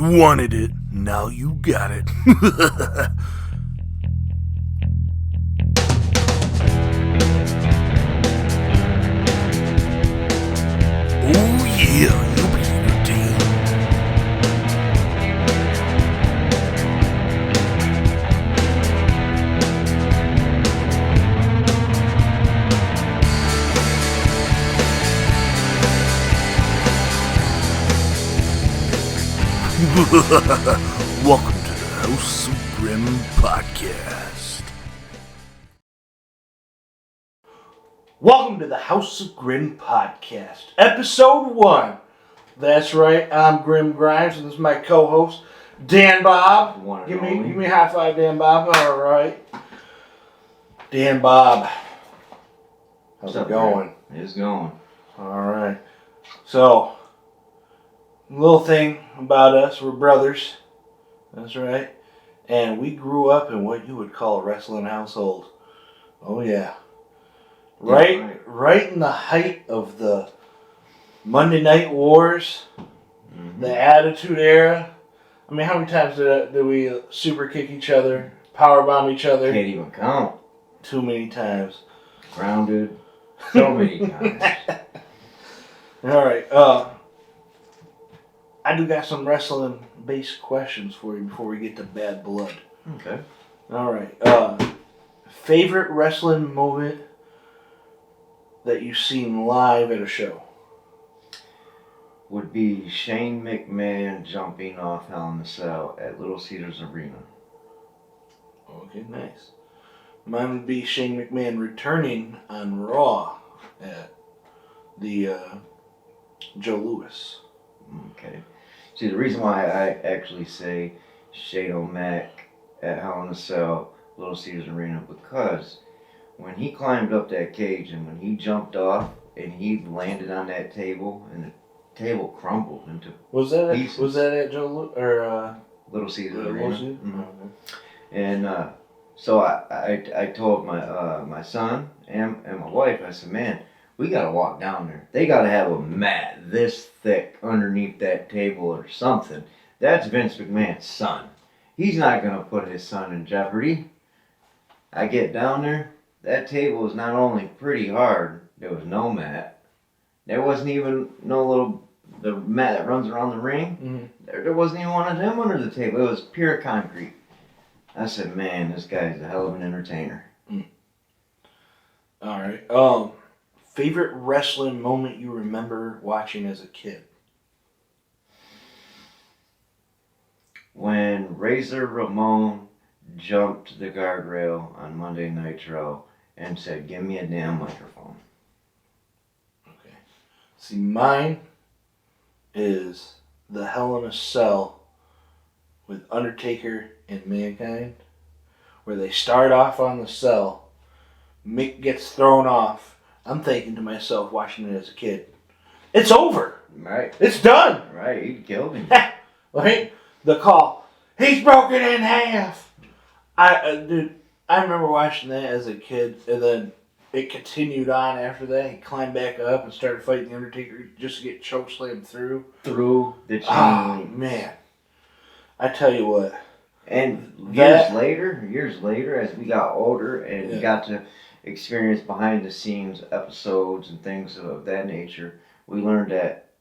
You wanted it, now you got it. Oh yeah, you'll be entertained. Welcome to the House of Grim podcast. Welcome to the House of Grim podcast, episode 1. That's right, I'm Grim Grimes, and this is my co-host, Dan Bob. Give me a high five, Dan Bob. All right, Dan Bob. How's it going? It's going. All right. So, little thing about us, we're brothers. That's right. And we grew up in what you would call a wrestling household. Oh yeah. Right in the height of the Monday Night Wars, the Attitude Era. I mean, how many times did we super kick each other, power bomb each other? Can't even count. Too many times. Grounded. So many times. All right. I do got some wrestling-based questions for you before we get to bad blood. Okay. All right. Favorite wrestling moment that you've seen live at a show? Would be Shane McMahon jumping off Hell in a Cell at Little Caesars Arena. Okay, nice. Mine would be Shane McMahon returning on Raw at the Joe Louis. Okay. See, the reason why I actually say Shane O'Mac at Hell in a Cell, Little Caesars Arena, because when he climbed up that cage and when he jumped off and he landed on that table and the table crumbled into pieces. Was that at Joe Louis or Little Caesars Arena? Mm-hmm. Okay. And so I told my son and my wife, I said, man, we gotta walk down there. They gotta have a mat this thick underneath that table or something. That's Vince McMahon's son. He's not gonna put his son in jeopardy. I get down there, that table was not only pretty hard, there was no mat. There wasn't even the mat that runs around the ring. Mm-hmm. There wasn't even one of them under the table. It was pure concrete. I said, man, this guy's a hell of an entertainer. All right. Favorite wrestling moment you remember watching as a kid? When Razor Ramon jumped the guardrail on Monday Nitro and said, give me a damn microphone. Okay. See, mine is the Hell in a Cell with Undertaker and Mankind, where they start off on the cell, Mick gets thrown off. I'm thinking to myself, watching it as a kid, it's over. Right. It's done. Right, he killed him. Right? The call, he's broken in half. I remember watching that as a kid, and then it continued on after that. He climbed back up and started fighting the Undertaker just to get chokeslammed through. Through the chain Oh, link. man. I tell you what. And years later, as we got older and got to experience behind the scenes episodes and things of that nature, we learned that,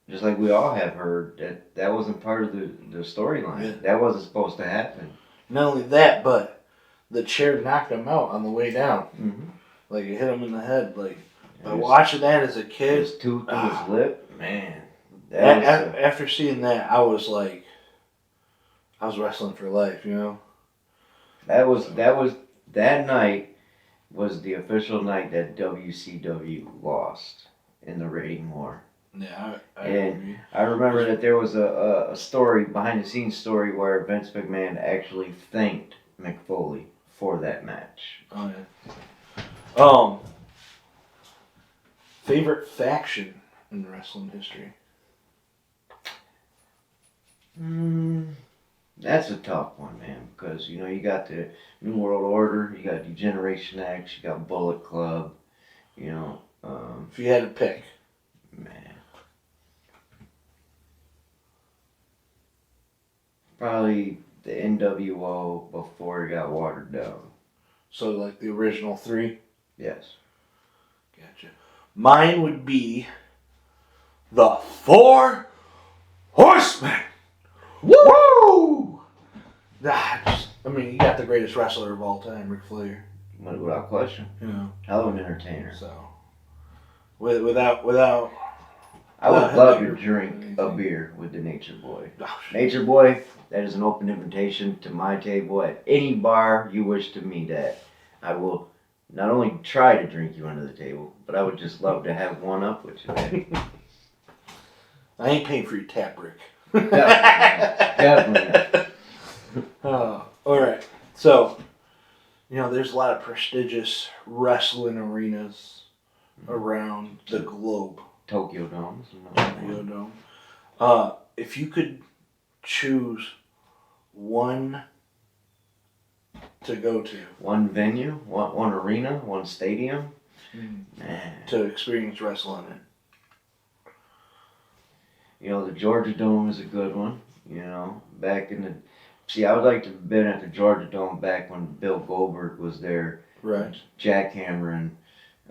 just like we all have heard, that wasn't part of the storyline. Yeah. That wasn't supposed to happen. Not only that, but the chair knocked him out on the way down. Mm-hmm. Like, it hit him in the head. Like, by watching that as a kid, his tooth to his lip, man. After seeing that, I was like, I was wrestling for life, you know? That night was the official night that WCW lost in the rating war. Yeah, I agree. I remember that there was a story, behind the scenes story, where Vince McMahon actually thanked Mick Foley for that match. Oh, yeah. Favorite faction in wrestling history? That's a tough one, man, because, you got the New World Order, you got Degeneration X, you got Bullet Club, If you had to pick. Man. Probably the NWO before it got watered down. So like the original 3? Yes. Gotcha. Mine would be the 4 Horsemen. Woo! I mean, you got the greatest wrestler of all time, Ric Flair. Without question. You know, Hell of an entertainer. so without I would him love being to drink a anything. beer with the Nature Boy. Oh, shit. Nature Boy, that is an open invitation to my table at any bar you wish to meet at. I will not only try to drink you under the table, but I would just love to have one up with you. I ain't paying for your tap, Rick. Definitely. All right. So, there's a lot of prestigious wrestling arenas around the globe. Tokyo Dome. Tokyo Dome. If you could choose one to go to One venue, one arena, one stadium. Man. to experience wrestling in. The Georgia Dome is a good one. Back in the... See, I would like to have been at the Georgia Dome back when Bill Goldberg was there. Right. Jackhammering.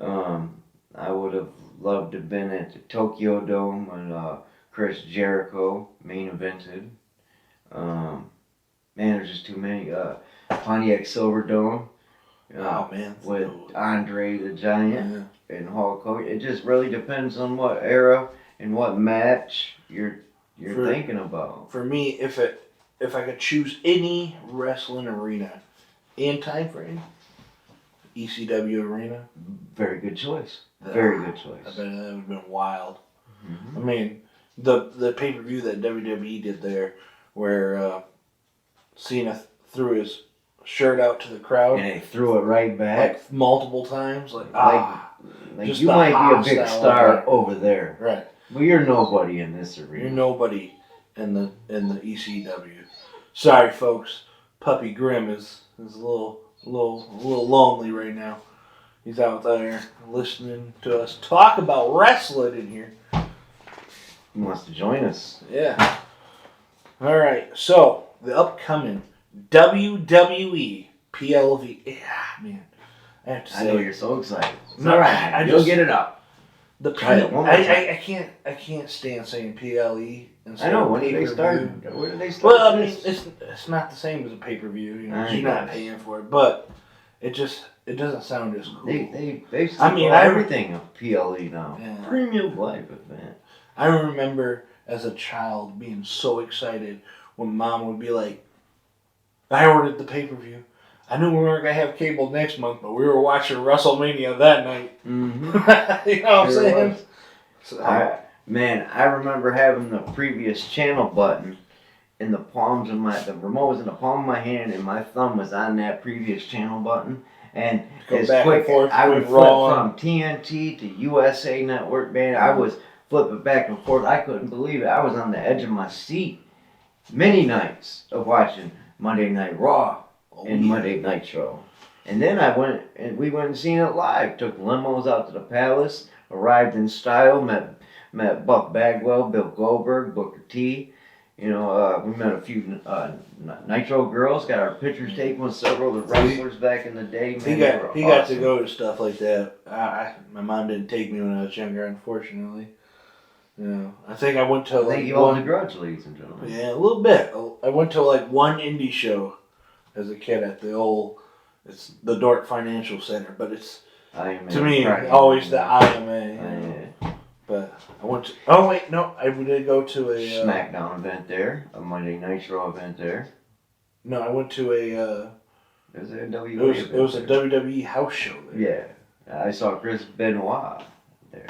I would have loved to have been at the Tokyo Dome when Chris Jericho main evented. Man, there's just too many. Pontiac Silverdome. Oh, man. With Andre the Giant and Hulk Hogan. It just really depends on what era and what match you're thinking about. For me, if I could choose any wrestling arena and time frame, ECW arena. Very good choice. Very good choice. I bet that would have been wild. Mm-hmm. I mean, the pay-per-view that WWE did there, where Cena threw his shirt out to the crowd. And they threw it right back. Like multiple times. Like just you the might be a big hostile star effect. over there. Right. But you're nobody in this arena. You're nobody in the ECW. Sorry, folks. Puppy Grimm is a little lonely right now. He's out there listening to us talk about wrestling in here. He wants to join us. Yeah. All right. So the upcoming WWE PLV. Yeah, man. I have to say. I know you're so excited. It's No, all right. You'll get it up. The Try it one more time. I can't stand saying PLE. I know. When did they start? Where did they start? Well, I mean, it's not the same as a pay-per-view. You're not paying for it, but it doesn't sound as cool. They I everything of PLE now. Yeah. Premium live event. I remember as a child being so excited when Mom would be like, "I ordered the pay-per-view. I knew we weren't gonna have cable next month, but we were watching WrestleMania that night." Mm-hmm. You know what I'm saying? So, I remember having the previous channel button in the palms of the remote was in the palm of my hand, and my thumb was on that previous channel button. And go as back quick, and forth I would between flip Raw from TNT to USA Network, man. I was flipping back and forth. I couldn't believe it. I was on the edge of my seat many nights of watching Monday Night Raw and Monday Nitro. And then we went and seen it live. Took limos out to the Palace, arrived in style, met Buck Bagwell, Bill Goldberg, Booker T. We met a few Nitro girls, got our pictures taken with several of the wrestlers back in the day. Man, he got to go to stuff like that. My mom didn't take me when I was younger, unfortunately. I think I went to I think you hold a grudge, ladies and gentlemen. Yeah, a little bit. I went to one indie show as a kid at it's the Dork Financial Center, but it's to me always the IMA. But I went to. Oh wait, no, I did go to a SmackDown event there, a Monday Nitro event there. No, I went to a. It was a WWE event. It was a WWE house show there. Yeah, I saw Chris Benoit there,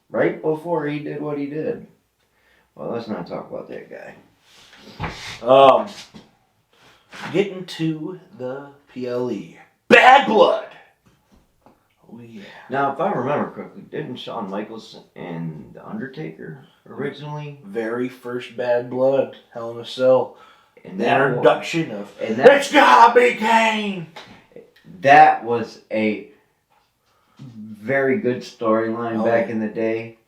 right before he did what he did. Well, let's not talk about that guy. Getting to the PLE, Bad Blood. Oh yeah. Now, if I remember correctly, didn't Shawn Michaels and The Undertaker originally? Very first Bad Blood, Hell in a Cell. And the introduction of It's Gotta Be Kane. That was a very good storyline back in the day.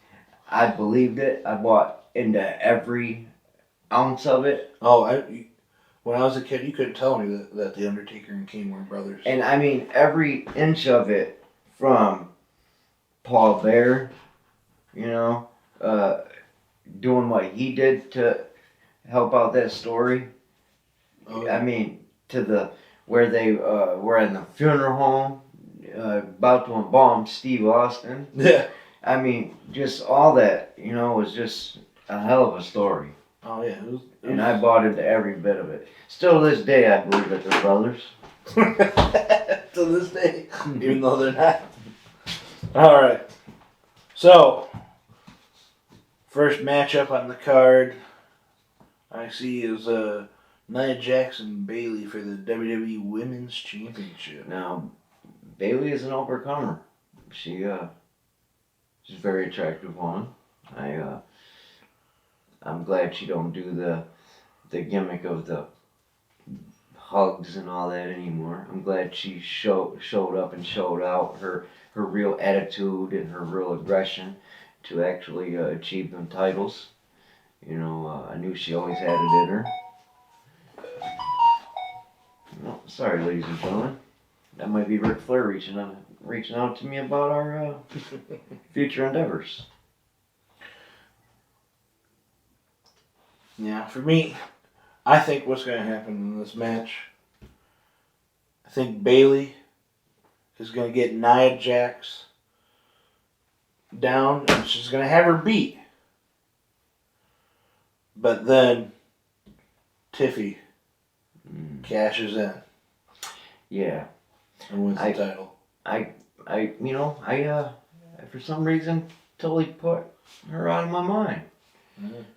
I believed it. I bought into every ounce of it. When I was a kid, you couldn't tell me that the Undertaker and Kane were brothers. And I mean, every inch of it, from Paul Bear, you know, doing what he did to help out that story. Oh, I mean, to the where they were in the funeral home, about to embalm Steve Austin. yeah. I mean, just all that, you know, was just a hell of a story. Oh yeah. And I bought into every bit of it. Still to this day, I believe that they're brothers. to this day, even though they're not. All right. So, first matchup on the card I see is Nia Jax and Bayley for the WWE Women's Championship. Now, Bailey is an overcomer. She's a very attractive woman. I'm glad she don't do the gimmick of the hugs and all that anymore. I'm glad she showed up and showed out her real attitude and her real aggression to actually achieve them titles. You know, I knew she always had it in her. No, sorry, ladies and gentlemen. That might be Ric Flair reaching out to me about our future endeavors. Yeah, for me, I think what's going to happen in this match, I think Bayley is going to get Nia Jax down and she's going to have her beat. But then Tiffy cashes in Yeah. and wins the title. I for some reason totally put her out of my mind.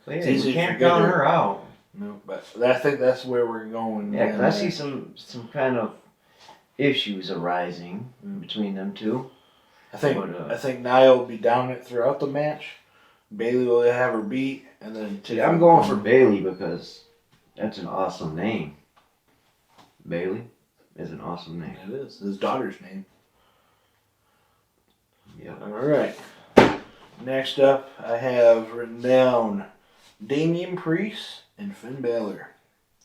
So yeah, you can't count her out. No, but I think that's where we're going. Yeah, because I see some kind of issues arising between them two. I think Nia will be dominant throughout the match. Bayley will have her beat, and then Tiffy. I'm going for Bayley because that's an awesome name. Bayley is an awesome name. It is his daughter's name. Yeah. All right. Next up, I have written down Damian Priest and Finn Balor,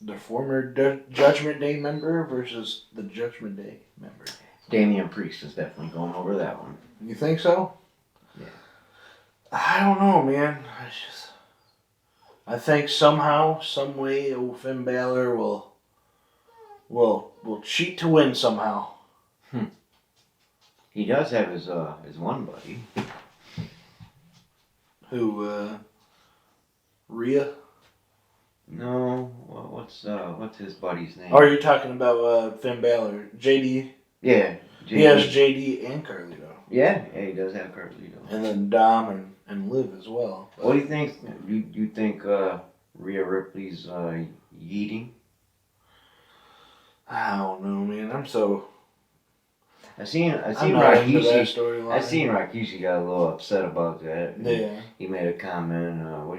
the former Judgment Day member versus the Judgment Day member. Damian Priest is definitely going over that one. You think so? Yeah. I don't know, man. I think somehow, some way, Finn Balor will cheat to win somehow. He does have his one buddy. Who, Rhea? No, what's his buddy's name? Oh, are you talking about Finn Balor? JD? Yeah. JD. He has JD and Carlito. Yeah, he does have Carlito. And then Dom and Liv as well. What do you think? You think Rhea Ripley's yeeting? I don't know, man. I seen Rikishi. I seen Rikishi got a little upset about that. Yeah. He made a comment. What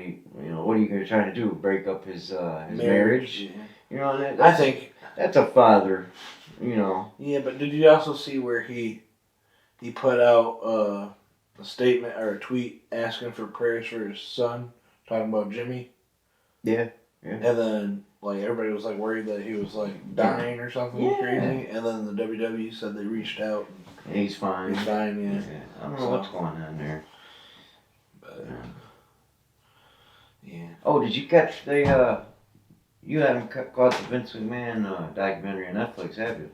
are you trying to do? Break up his marriage? Yeah. You know, I think that's a father. You know. Yeah, but did you also see where he put out a statement or a tweet asking for prayers for his son, talking about Jimmy? Yeah. And then everybody was worried that he was dying or something crazy, and then the WWE said they reached out. And he's fine. He's fine, yeah. I don't know what's going on there. But yeah. Oh, did you catch the? You haven't caught the Vince McMahon documentary on Netflix, have you?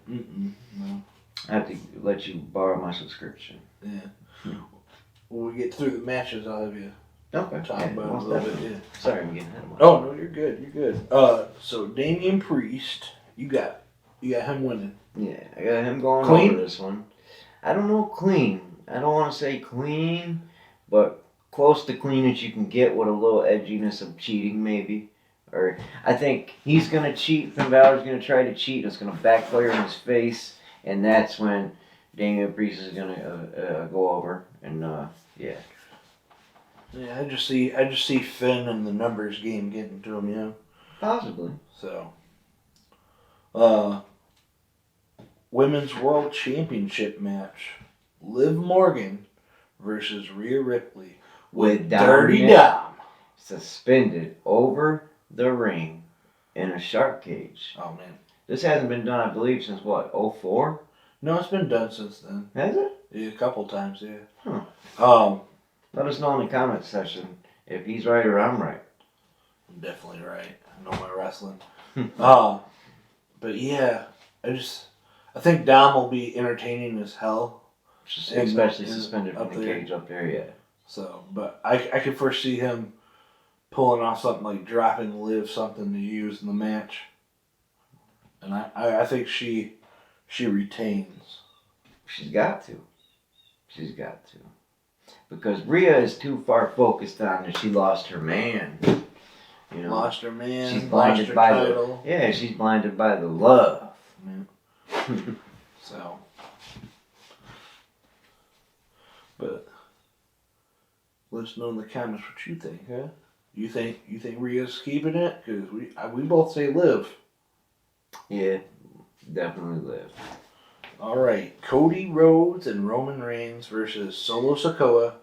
No. I have to let you borrow my subscription. Yeah. When we get through the matches, I'll have you talk about it a little bit. Yeah. Sorry, I'm getting ahead of myself. Oh no, you're good. You're good. So Damian Priest, you got him winning. Yeah, I got him going clean? Over this one. I don't know clean. I don't want to say clean, but close to clean as you can get with a little edginess of cheating, maybe. Or I think he's gonna cheat. Finn Balor's gonna try to cheat. And it's gonna backfire in his face, and that's when Damian Priest is gonna go over. And yeah. Yeah, I just see Finn and the numbers game getting to him, you know. Possibly. So, Women's World Championship match: Liv Morgan versus Rhea Ripley with Dirty Dom suspended over the ring. in a shark cage. Oh man. This hasn't been done, I believe, since what, '04? No, it's been done since then. Has it? Yeah, a couple times, yeah. Huh. Let us know in the comment section if he's right or I'm right. I'm definitely right. I know my wrestling. Hmm. But yeah, I think Dom will be entertaining as hell. Especially suspended up from the there. cage up there, yeah. So, but I could foresee him pulling off something like dropping Liv something to use in the match. And I think she retains. She's got to. She's got to. Because Rhea is too far focused on that she lost her man. You know, Lost her man, she's lost blinded her by title. she's blinded by the love. Yeah. So, but let us know in the comments what you think, huh? You think Rhea's keeping it? Because we both say Liv. Yeah, definitely Liv. All right, Cody Rhodes and Roman Reigns versus Solo Sikoa,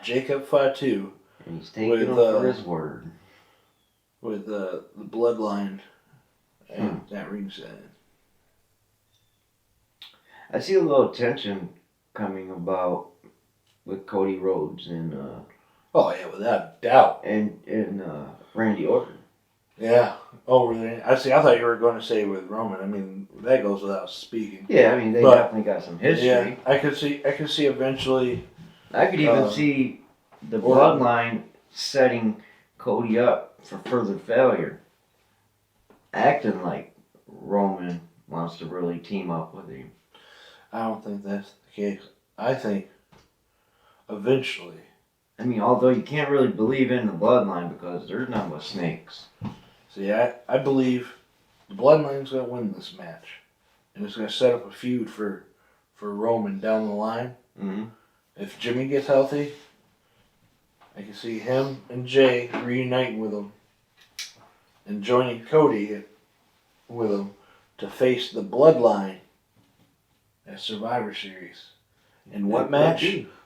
Jacob Fatu, And he's taking him for his word. with the Bloodline at ringside. I see a little tension coming about with Cody Rhodes and Oh yeah, without a doubt. and Randy Orton. Yeah. Oh, really? I see. I thought you were going to say with Roman. I mean, that goes without speaking. Yeah, I mean they definitely got some history. Yeah, I could see eventually. I could even see the Bloodline setting Cody up for further failure, acting like Roman wants to really team up with him. I don't think that's the case. I think eventually. I mean, although you can't really believe in the Bloodline because there's nothing but snakes. See, I believe the Bloodline's going to win this match, and it's going to set up a feud for Roman down the line. Mm-hmm. If Jimmy gets healthy, I can see him and Jay reuniting with him and joining Cody with him to face the Bloodline at Survivor Series. And what match?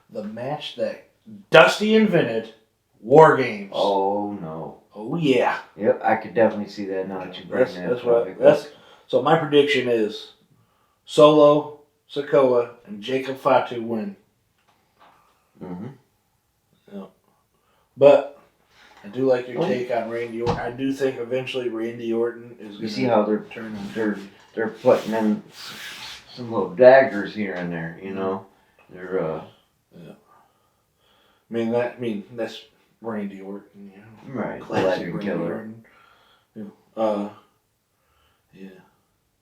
The match that Dusty invented, War Games. Oh no. Oh yeah. Yep, I could definitely see that now that you bring that. That's so my prediction is Solo, Sikoa, and Jacob Fatu win. Mm-hmm. Yeah. But I do like your take on Randy Orton. I do think eventually Randy Orton is going to see how they're putting in some little daggers here and there, you know. They're yeah. I mean that's Randy Orton, you know. Right. Classic Legend Randy killer. Orton. Yeah.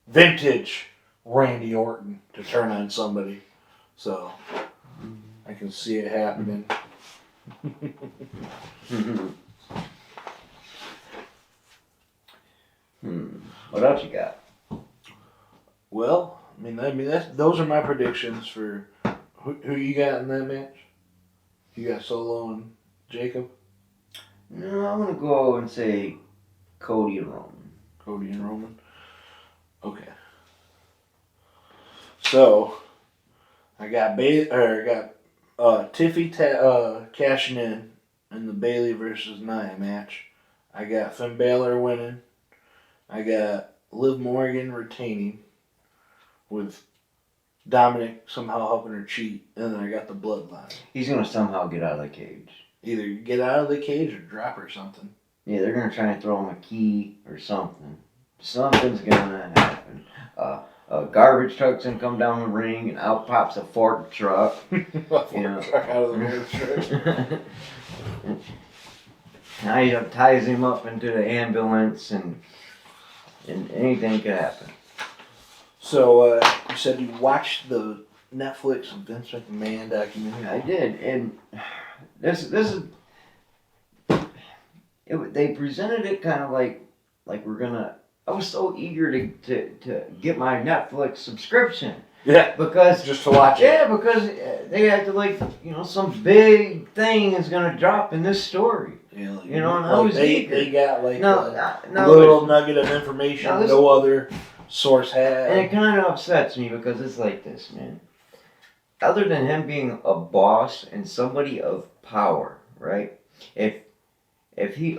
Vintage Randy Orton to turn on somebody. So I can see it happening. What else you got? Well, those are my predictions for who you got in that match. You got Solo and Jacob. No, I'm gonna go and say Cody and Roman. Cody and Roman. Okay. So I got Tiffy cashing in the Bayley versus Nia match. I got Finn Balor winning. I got Liv Morgan retaining with Dominic somehow helping her cheat, and then I got the Bloodline. He's gonna somehow get out of the cage. Either get out of the cage or drop her something. Yeah, they're gonna try and throw him a key or something. Something's gonna happen. A garbage truck's gonna come down the ring, and out pops a fork truck. Truck out of the road. Now he ties him up into the ambulance, and anything could happen. So you said you watched the Netflix Vince McMahon documentary. I did, and this is. They presented it kind of like we're gonna. I was so eager to get my Netflix subscription. Yeah. Because just to watch it. Yeah, because they acted like some big thing is gonna drop in this story. Yeah, like, and I was eager. They got like a little nugget of information no other source had. And it kind of upsets me because it's like this, man. Other than him being a boss and somebody of power, right? If he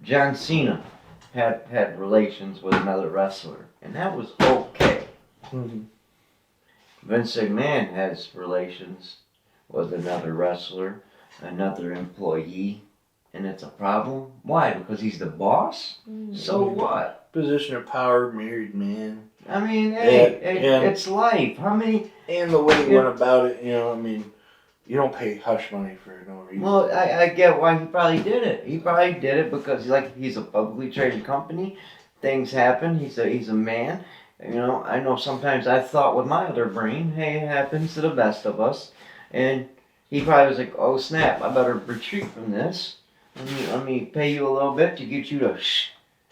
John Cena had relations with another wrestler, and that was okay. Mm-hmm. Vince McMahon has relations with another wrestler, another employee, and it's a problem. Why? Because he's the boss? So what? Position of power, married man. I mean, hey, Yeah. it's life. How many? And the way he Yeah. went about it, I mean, you don't pay hush money for no reason. Well, I get why he probably did it. He probably did it because he's a publicly traded company. Things happen. He's a man. I know sometimes I've thought with my other brain, hey, it happens to the best of us. And he probably was like, oh snap, I better retreat from this. Let me pay you a little bit to get you to shh,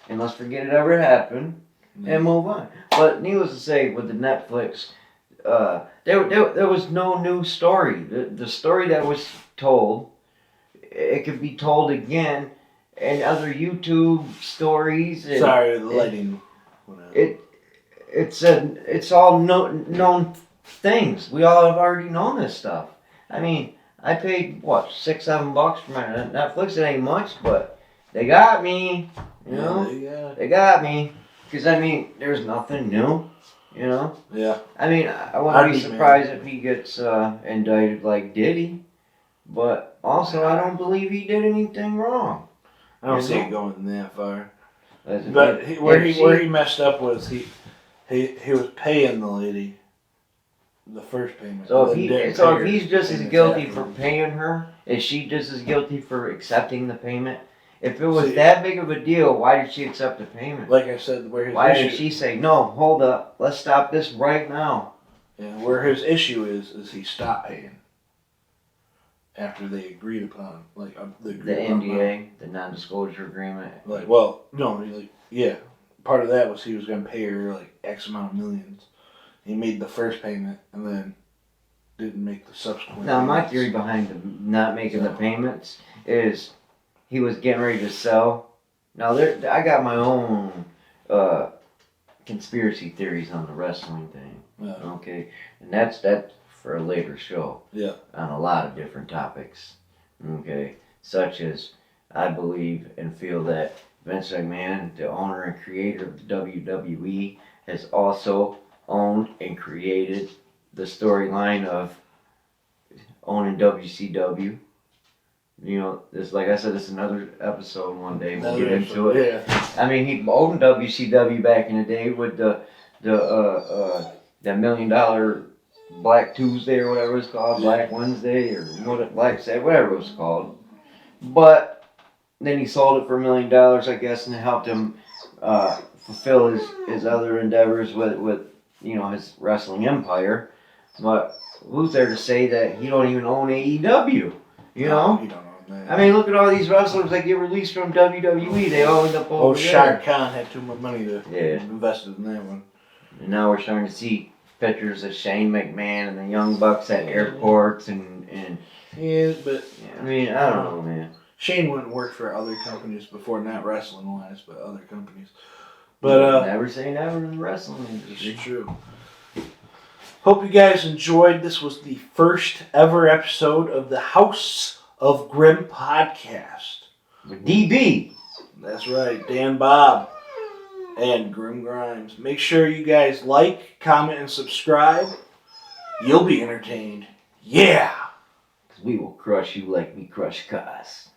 and let's forget it ever happened and move on. But needless to say, with the Netflix, there was no new story. The story that was told, it could be told again, and other YouTube stories. And Sorry, the lighting. It's all known things. We all have already known this stuff. I mean, I paid what $6-7 for my Netflix. It ain't much, but they got me. They got me. Because there's nothing new. Yeah. I wouldn't be surprised if he gets indicted like Diddy, but also I don't believe he did anything wrong. I don't see it going that far. But But where he messed up was he was paying the lady the first payment. So and then didn't if pay her he's just as payments guilty for afterwards. paying her, is she just as guilty for accepting the payment? If it was See- that big of a deal, why did she accept the payment? Like I said, where his Why issue, didn't she say, no, hold up, let's stop this right now? where his issue is he stopped paying after they agreed upon the The NDA, the non-disclosure agreement. part of that was he was gonna pay her like X amount of millions. He made the first payment and then didn't make the subsequent. Now, my payments. theory behind not making the payments is he was getting ready to sell. Now, I got my own conspiracy theories on the wrestling thing. Yeah. Okay, and that's for a later show. Yeah. On a lot of different topics. Okay, such as I believe and feel that Vince McMahon, the owner and creator of the WWE, has also owned and created the storyline of owning WCW. This, like I said, it's another episode one day. We'll get into it. Yeah. He owned WCW back in the day with the $1 million Black Tuesday or whatever it's called, Black Wednesday or Black Saturday, whatever it was called. But then he sold it for $1 million, I guess, and it helped him fulfill his other endeavors with his wrestling empire. But who's there to say that he don't even own AEW? You don't own that. Look at all these wrestlers that get released from WWE. They all end up over there. Shah Khan had too much money to Yeah. invest in that one. And now we're starting to see pictures of Shane McMahon and the Young Bucks at airports and Yeah, but I don't know, man. Shane wouldn't work for other companies before, not wrestling wise, but other companies. But never say never in the wrestling industry. it's true. Hope you guys enjoyed. This was the first ever episode of the House of Grim podcast. With DB. That's right, Dan Bob and Grim Grimes. Make sure you guys like, comment, and subscribe. You'll be entertained. Yeah! Because we will crush you like we crush Cos.